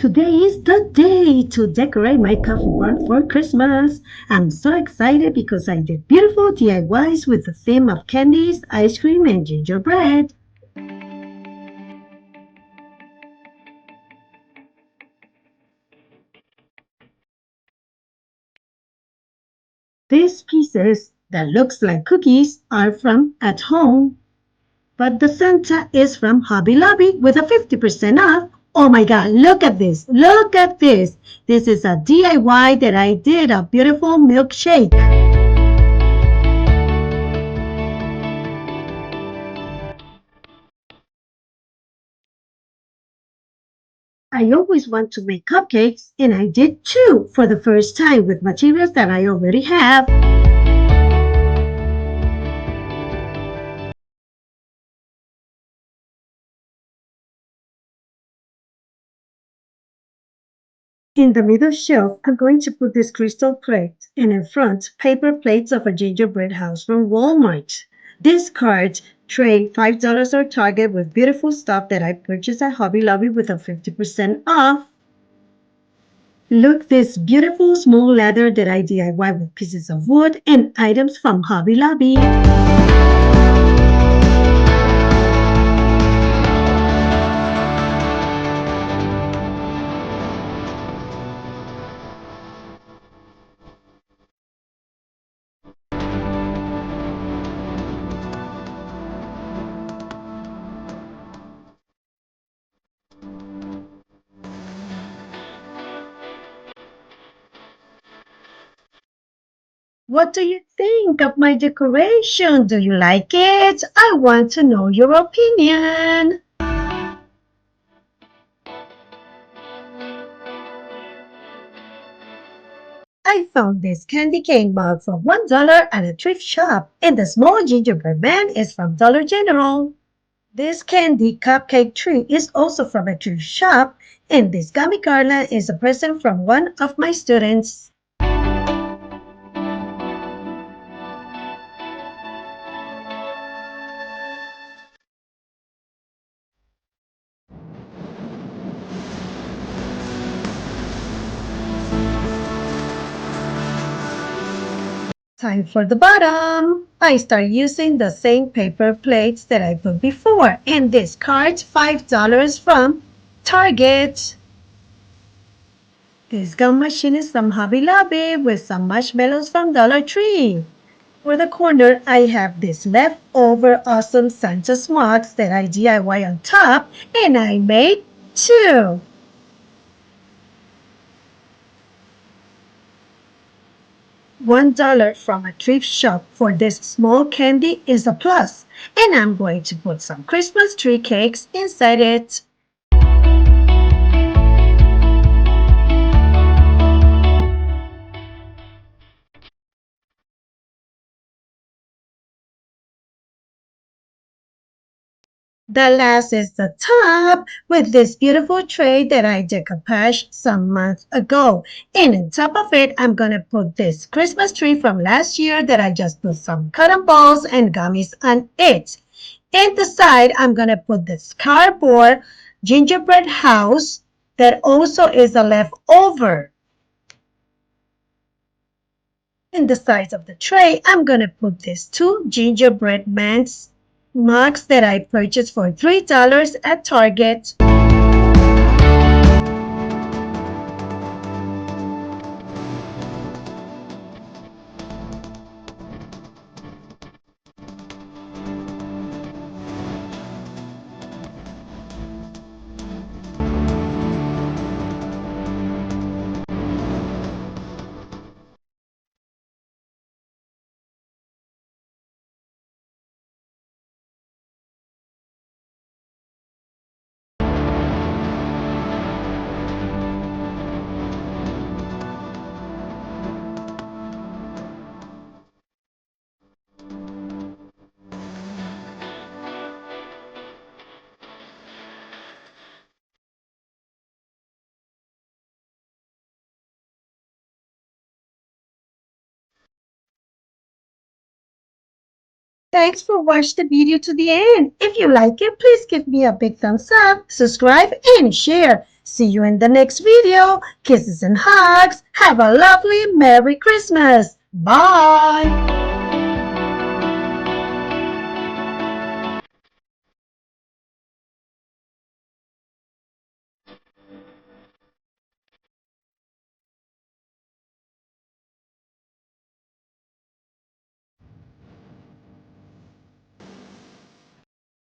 Today is the day to decorate my coffee bar for Christmas. I'm so excited because I did beautiful DIYs with the theme of candies, ice cream, and gingerbread. These pieces that looks like cookies are from at home, but the Santa is from Hobby Lobby with a 50% off. Oh my god, look at this! Look at this! This is a DIY that I did a beautiful milkshake. I always want to make cupcakes, and I did two for the first time with materials that I already have. In the middle shelf, I'm going to put this crystal plate, and in front, paper plates of a gingerbread house from Walmart. This card tray, $5 or Target with beautiful stuff that I purchased at Hobby Lobby with a 50% off. Look, this beautiful small ladder that I DIY with pieces of wood and items from Hobby Lobby. What do you think of my decoration? Do you like it? I want to know your opinion. I found this candy cane mug for $1 at a thrift shop, and the small gingerbread man is from Dollar General. This candy cupcake tree is also from a thrift shop, and this gummy garland is a present from one of my students. Time for the bottom. I start using the same paper plates that I put before, and this card $5 from Target. This gum machine is from Hobby Lobby with some marshmallows from Dollar Tree. For the corner, I have this leftover awesome Santa mugs that I DIY on top, and I made two. $1 from a thrift shop for this small candy is a plus, and I'm going to put some Christmas tree cakes inside it. The last is the top with this beautiful tray that I decoupaged some months ago. And on top of it, I'm going to put this Christmas tree from last year that I just put some cotton balls and gummies on it. And the side, I'm going to put this cardboard gingerbread house that also is a leftover. In the sides of the tray, I'm going to put these two gingerbread man's mugs that I purchased for $3 at Target. Thanks for watching the video to the end. If you like it, please give me a big thumbs up, subscribe, and share. See you in the next video. Kisses and hugs. Have a lovely Merry Christmas. Bye.